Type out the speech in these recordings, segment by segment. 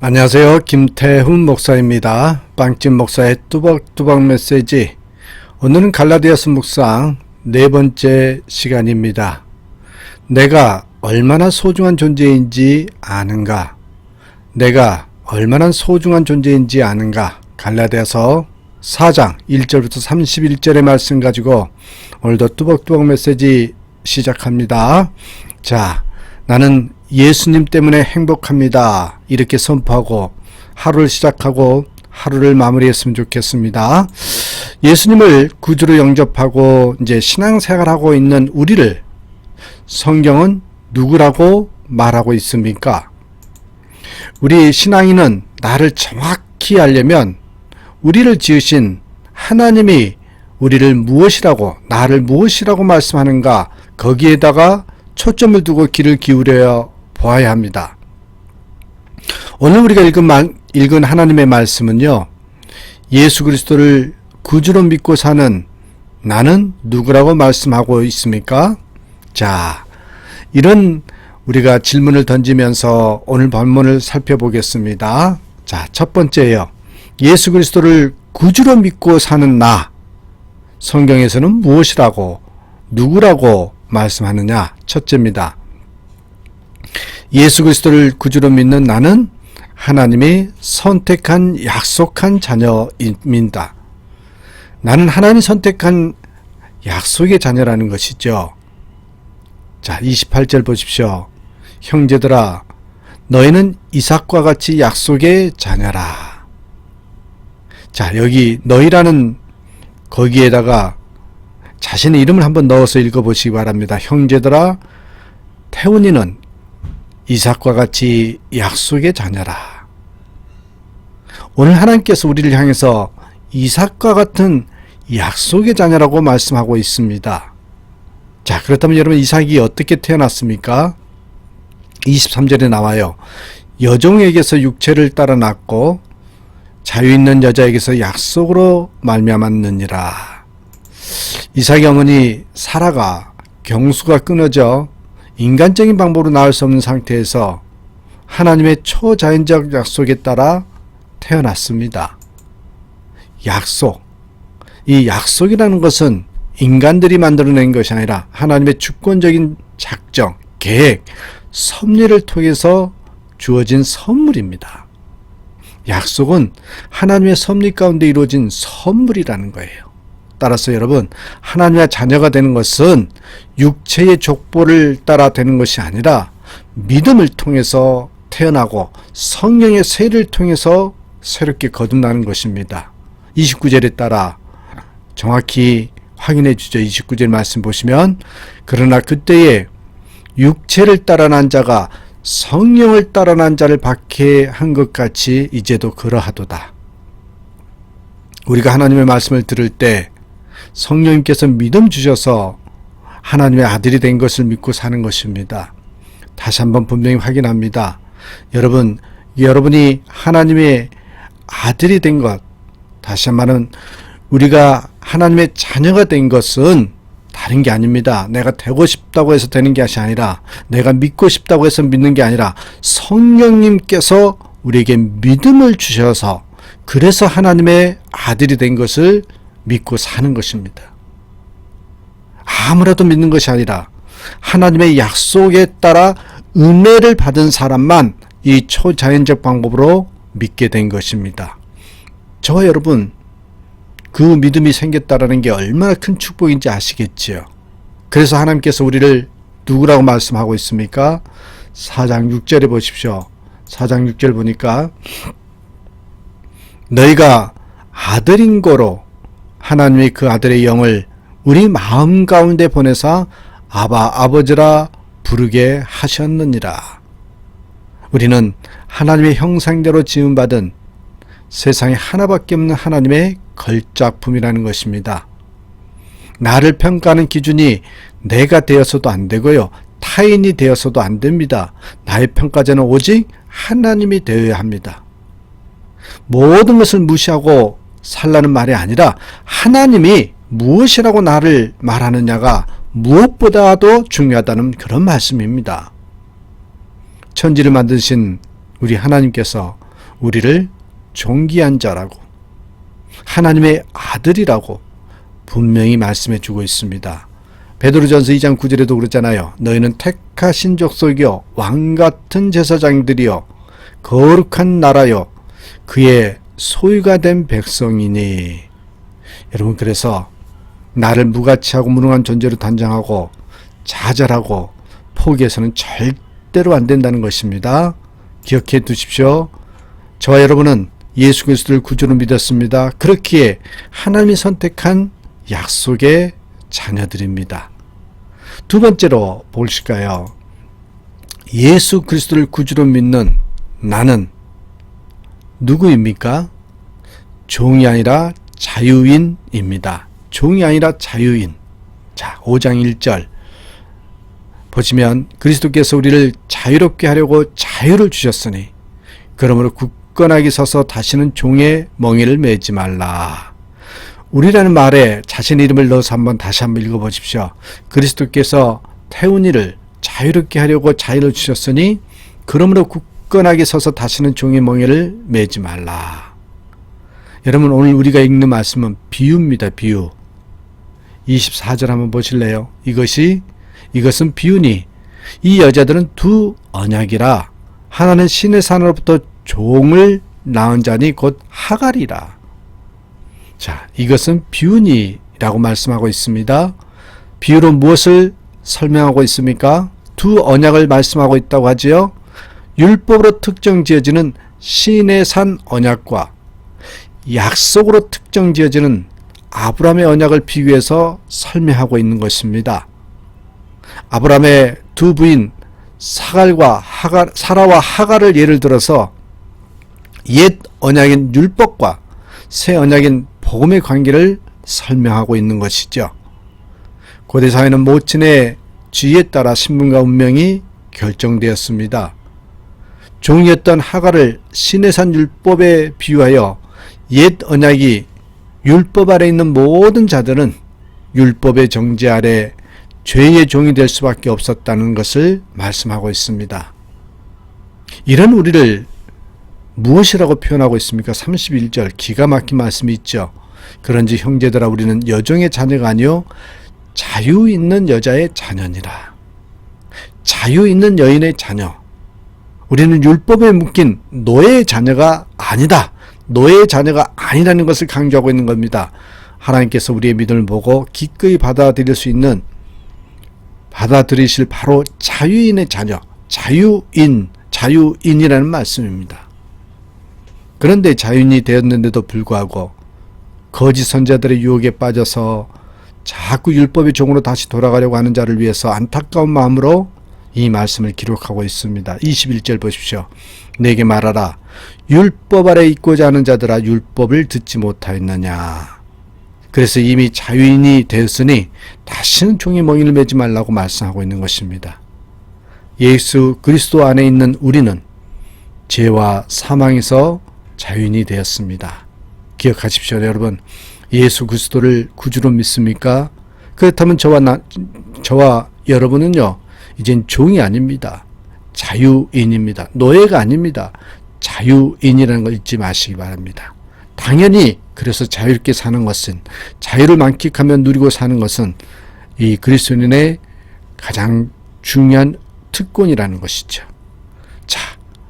안녕하세요. 김태훈 목사입니다. 빵집 목사의 뚜벅뚜벅 메시지. 오늘은 갈라디아서 묵상 네 번째 시간입니다. 내가 얼마나 소중한 존재인지 아는가? 내가 얼마나 소중한 존재인지 아는가? 갈라디아서 4장 1절부터 31절의 말씀 가지고 오늘도 뚜벅뚜벅 메시지 시작합니다. 자, 나는 예수님 때문에 행복합니다. 이렇게 선포하고 하루를 시작하고 하루를 마무리했으면 좋겠습니다. 예수님을 구주로 영접하고 이제 신앙생활하고 있는 우리를 성경은 누구라고 말하고 있습니까? 우리 신앙인은 나를 정확히 알려면 우리를 지으신 하나님이 우리를 무엇이라고, 나를 무엇이라고 말씀하는가, 거기에다가 초점을 두고 귀를 기울여 보아야 합니다. 오늘 우리가 읽은 하나님의 말씀은요, 예수 그리스도를 구주로 믿고 사는 나는 누구라고 말씀하고 있습니까? 자, 이런 우리가 질문을 던지면서 오늘 본문을 살펴보겠습니다. 자, 첫 번째요. 예수 그리스도를 구주로 믿고 사는 나, 성경에서는 무엇이라고, 누구라고 말씀하느냐? 첫째입니다. 예수 그리스도를 구주로 믿는 나는 하나님이 선택한 약속한 자녀입니다. 나는 하나님이 선택한 약속의 자녀라는 것이죠. 자, 28절 보십시오. 형제들아, 너희는 이삭과 같이 약속의 자녀라. 자, 여기 너희라는 거기에다가 자신의 이름을 한번 넣어서 읽어보시기 바랍니다. 형제들아, 태훈이는 이삭과 같이 약속의 자녀라. 오늘 하나님께서 우리를 향해서 이삭과 같은 약속의 자녀라고 말씀하고 있습니다. 자, 그렇다면 여러분, 이삭이 어떻게 태어났습니까? 23절에 나와요. 여종에게서 육체를 따라 낳고 자유 있는 여자에게서 약속으로 말미암았느니라. 이삭의 어머니 사라가 경수가 끊어져 인간적인 방법으로 낳을 수 없는 상태에서 하나님의 초자연적 약속에 따라 태어났습니다. 약속. 이 약속이라는 것은 인간들이 만들어낸 것이 아니라 하나님의 주권적인 작정, 계획, 섭리를 통해서 주어진 선물입니다. 약속은 하나님의 섭리 가운데 이루어진 선물이라는 거예요. 따라서 여러분, 하나님의 자녀가 되는 것은 육체의 족보를 따라 되는 것이 아니라 믿음을 통해서 태어나고 성령의 세를 통해서 새롭게 거듭나는 것입니다. 29절에 따라 정확히 확인해 주죠. 29절 말씀 보시면, 그러나 그때에 육체를 따라 난 자가 성령을 따라 난 자를 박해한 것 같이 이제도 그러하도다. 우리가 하나님의 말씀을 들을 때 성령님께서 믿음 주셔서 하나님의 아들이 된 것을 믿고 사는 것입니다. 다시 한번 분명히 확인합니다. 여러분이 하나님의 아들이 된 것, 다시 한번은 우리가 하나님의 자녀가 된 것은 다른 게 아닙니다. 내가 되고 싶다고 해서 되는 것이 아니라, 내가 믿고 싶다고 해서 믿는 게 아니라, 성령님께서 우리에게 믿음을 주셔서 그래서 하나님의 아들이 된 것을 믿고 사는 것입니다. 아무라도 믿는 것이 아니라 하나님의 약속에 따라 은혜를 받은 사람만 이 초자연적 방법으로 믿게 된 것입니다. 저와 여러분, 그 믿음이 생겼다라는 게 얼마나 큰 축복인지 아시겠지요? 그래서 하나님께서 우리를 누구라고 말씀하고 있습니까? 4장 6절에 보십시오. 4장 6절 보니까, 너희가 아들인 거로 하나님이 그 아들의 영을 우리 마음 가운데 보내사 아바 아버지라 부르게 하셨느니라. 우리는 하나님의 형상대로 지음받은 세상에 하나밖에 없는 하나님의 걸작품이라는 것입니다. 나를 평가하는 기준이 내가 되어서도 안 되고요, 타인이 되어서도 안 됩니다. 나의 평가자는 오직 하나님이 되어야 합니다. 모든 것을 무시하고 살라는 말이 아니라 하나님이 무엇이라고 나를 말하느냐가 무엇보다도 중요하다는 그런 말씀입니다. 천지를 만드신 우리 하나님께서 우리를 존귀한 자라고 하나님의 아들이라고 분명히 말씀해 주고 있습니다. 베드로전서 2장 9절에도 그랬잖아요. 너희는 택하신 족속이요 왕같은 제사장들이요 거룩한 나라요 그의 소유가 된 백성이니. 여러분, 그래서 나를 무가치하고 무능한 존재로 단정하고 좌절하고 포기해서는 절대로 안 된다는 것입니다. 기억해 두십시오. 저와 여러분은 예수 그리스도를 구주로 믿었습니다. 그렇기에 하나님이 선택한 약속의 자녀들입니다. 두 번째로 보실까요? 예수 그리스도를 구주로 믿는 나는 누구입니까? 종이 아니라 자유인입니다. 종이 아니라 자유인. 자, 5장 1절 보시면 그리스도께서 우리를 자유롭게 하려고 자유를 주셨으니 그러므로 굳건하게 서서 다시는 종의 멍에를 매지 말라. 우리라는 말에 자신의 이름을 넣어서 다시 한번 읽어보십시오. 그리스도께서 태운이를 자유롭게 하려고 자유를 주셨으니 그러므로 굳건하게 서서 다시는 종의 멍에를 매지 말라. 여러분, 오늘 우리가 읽는 말씀은 비유입니다. 비유. 24절 한번 보실래요? 이것은 비유니 이 여자들은 두 언약이라 하나는 신의 산으로부터 종을 낳은 자니 곧 하갈이라. 자, 이것은 비유니라고 말씀하고 있습니다. 비유로 무엇을 설명하고 있습니까? 두 언약을 말씀하고 있다고 하지요. 율법으로 특정 지어지는 신의 산 언약과 약속으로 특정 지어지는 아브라함의 언약을 비교해서 설명하고 있는 것입니다. 아브라함의 두 부인 사라와 하갈을 예를 들어서 옛 언약인 율법과 새 언약인 복음의 관계를 설명하고 있는 것이죠. 고대 사회는 모친의 지위에 따라 신분과 운명이 결정되었습니다. 종이었던 하갈을 신의 산 율법에 비유하여 옛 언약이 율법 아래 있는 모든 자들은 율법의 정죄 아래 죄의 종이 될 수밖에 없었다는 것을 말씀하고 있습니다. 이런 우리를 무엇이라고 표현하고 있습니까? 31절 기가 막힌 말씀이 있죠. 그런지 형제들아 우리는 여종의 자녀가 아니요 자유 있는 여자의 자녀니라. 자유 있는 여인의 자녀. 우리는 율법에 묶인 노예의 자녀가 아니다. 노예의 자녀가 아니라는 것을 강조하고 있는 겁니다. 하나님께서 우리의 믿음을 보고 기꺼이 받아들이실 바로 자유인의 자녀, 자유인이라는 말씀입니다. 그런데 자유인이 되었는데도 불구하고 거짓 선자들의 유혹에 빠져서 자꾸 율법의 종으로 다시 돌아가려고 하는 자를 위해서 안타까운 마음으로 이 말씀을 기록하고 있습니다. 21절 보십시오. 내게 말하라. 율법 아래 있고자 하는 자들아 율법을 듣지 못하였느냐. 그래서 이미 자유인이 되었으니 다시는 종의 멍에를 매지 말라고 말씀하고 있는 것입니다. 예수 그리스도 안에 있는 우리는 죄와 사망에서 자유인이 되었습니다. 기억하십시오, 여러분. 예수 그리스도를 구주로 믿습니까? 그렇다면 저와 여러분은요, 이젠 종이 아닙니다. 자유인입니다. 노예가 아닙니다. 자유인이라는 걸 잊지 마시기 바랍니다. 당연히 그래서 자유롭게 사는 것은, 자유를 만끽하며 누리고 사는 것은 이 그리스도인의 가장 중요한 특권이라는 것이죠. 자,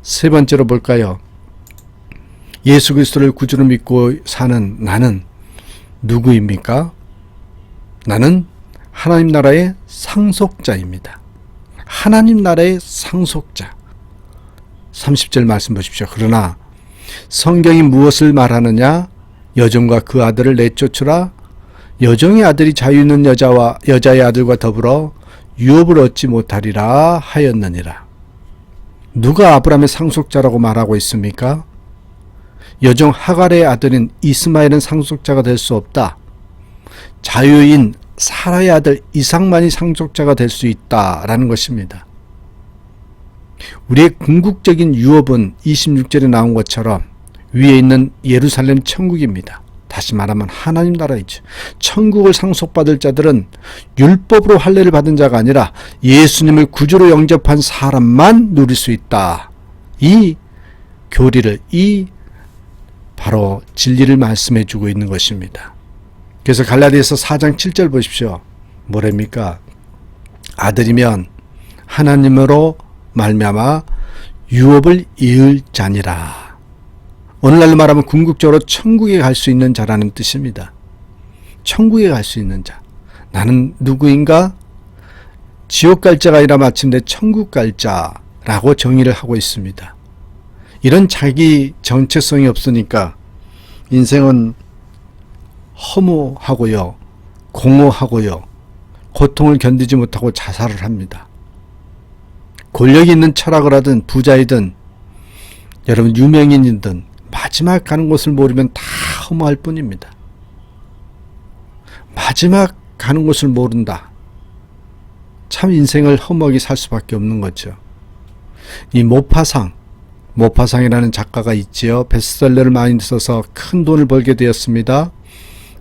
세 번째로 볼까요? 예수 그리스도를 구주로 믿고 사는 나는 누구입니까? 나는 하나님 나라의 상속자입니다. 하나님 나라의 상속자. 30절 말씀 보십시오. 그러나 성경이 무엇을 말하느냐? 여종과 그 아들을 내쫓으라. 여종의 아들이 자유 있는 여자의 아들과 더불어 유업을 얻지 못하리라 하였느니라. 누가 아브라함의 상속자라고 말하고 있습니까? 여종 하갈의 아들인 이스마엘은 상속자가 될 수 없다. 자유인 사라의 아들 이삭만이 상속자가 될 수 있다라는 것입니다. 우리의 궁극적인 유업은 26절에 나온 것처럼 위에 있는 예루살렘 천국입니다. 다시 말하면 하나님 나라이죠. 천국을 상속받을 자들은 율법으로 할례를 받은 자가 아니라 예수님을 구주로 영접한 사람만 누릴 수 있다. 이 교리를, 이 바로 진리를 말씀해 주고 있는 것입니다. 그래서 갈라디아서 4장 7절 보십시오. 뭐랍니까? 아들이면 하나님으로 말미암아 유업을 이을 자니라. 오늘날로 말하면 궁극적으로 천국에 갈 수 있는 자라는 뜻입니다. 천국에 갈 수 있는 자. 나는 누구인가? 지옥 갈 자가 아니라 마침내 천국 갈 자라고 정의를 하고 있습니다. 이런 자기 정체성이 없으니까 인생은 허무하고요, 공허하고요, 고통을 견디지 못하고 자살을 합니다. 권력이 있는 철학을 하든 부자이든 여러분 유명인이든 마지막 가는 곳을 모르면 다 허무할 뿐입니다. 마지막 가는 곳을 모른다. 참 인생을 허무하게 살 수밖에 없는 거죠. 이 모파상이라는 작가가 있지요. 베스트셀러를 많이 써서 큰 돈을 벌게 되었습니다.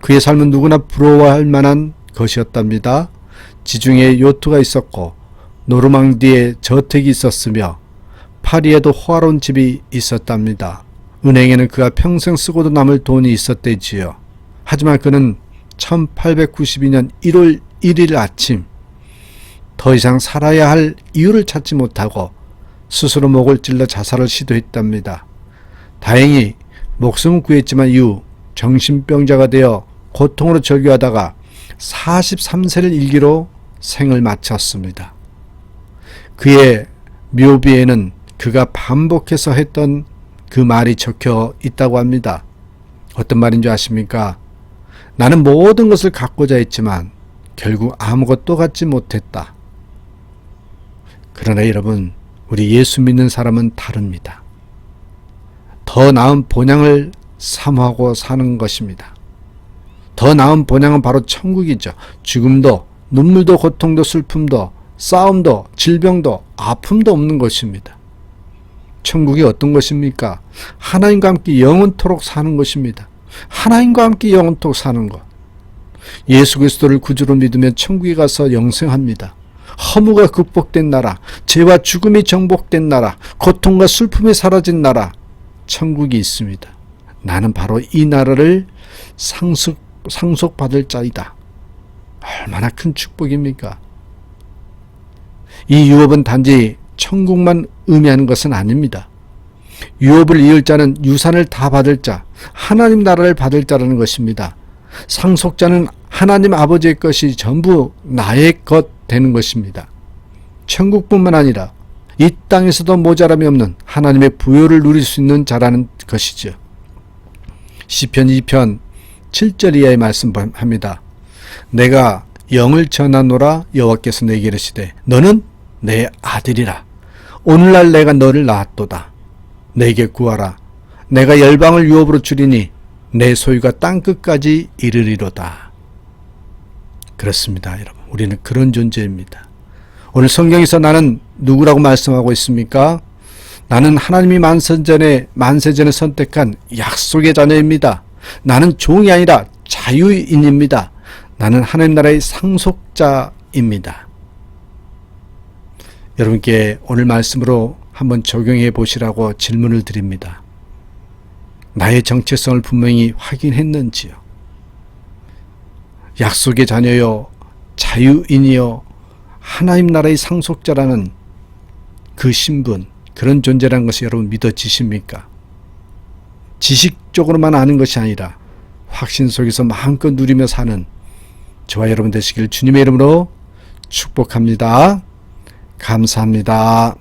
그의 삶은 누구나 부러워할 만한 것이었답니다. 지중해에 요트가 있었고 노르망디에 저택이 있었으며 파리에도 호화로운 집이 있었답니다. 은행에는 그가 평생 쓰고도 남을 돈이 있었대지요. 하지만 그는 1892년 1월 1일 아침 더 이상 살아야 할 이유를 찾지 못하고 스스로 목을 찔러 자살을 시도했답니다. 다행히 목숨은 구했지만 이후 정신병자가 되어 고통으로 절규하다가 43세를 일기로 생을 마쳤습니다. 그의 묘비에는 그가 반복해서 했던 그 말이 적혀 있다고 합니다. 어떤 말인 줄 아십니까? 나는 모든 것을 갖고자 했지만 결국 아무것도 갖지 못했다. 그러나 여러분, 우리 예수 믿는 사람은 다릅니다. 더 나은 본향을 사모하고 사는 것입니다. 더 나은 본향은 바로 천국이죠. 죽음도, 눈물도, 고통도, 슬픔도, 싸움도, 질병도, 아픔도 없는 것입니다. 천국이 어떤 것입니까? 하나님과 함께 영원토록 사는 것입니다. 하나님과 함께 영원토록 사는 것. 예수 그리스도를 구주로 믿으면 천국에 가서 영생합니다. 허무가 극복된 나라, 죄와 죽음이 정복된 나라, 고통과 슬픔이 사라진 나라, 천국이 있습니다. 나는 바로 이 나라를 상속받을 자이다. 얼마나 큰 축복입니까? 이 유업은 단지 천국만 의미하는 것은 아닙니다. 유업을 이을 자는 유산을 다 받을 자, 하나님 나라를 받을 자라는 것입니다. 상속자는 하나님 아버지의 것이 전부 나의 것 되는 것입니다. 천국뿐만 아니라 이 땅에서도 모자람이 없는 하나님의 부요를 누릴 수 있는 자라는 것이죠. 시편 2편 7절 이하의 말씀합니다. 내가 영을 전하노라 여호와께서 내게 이르시되 너는 내 아들이라. 오늘날 내가 너를 낳았도다. 내게 구하라. 내가 열방을 유업으로 주리니 내 소유가 땅끝까지 이르리로다. 그렇습니다, 여러분. 우리는 그런 존재입니다. 오늘 성경에서 나는 누구라고 말씀하고 있습니까? 나는 하나님이 만세전에 선택한 약속의 자녀입니다. 나는 종이 아니라 자유인입니다. 나는 하나님 나라의 상속자입니다. 여러분께 오늘 말씀으로 한번 적용해 보시라고 질문을 드립니다. 나의 정체성을 분명히 확인했는지요? 약속의 자녀요, 자유인이요, 하나님 나라의 상속자라는 그 신분, 그런 존재라는 것이 여러분 믿어지십니까? 지식적으로만 아는 것이 아니라 확신 속에서 마음껏 누리며 사는 저와 여러분 되시길 주님의 이름으로 축복합니다. 감사합니다.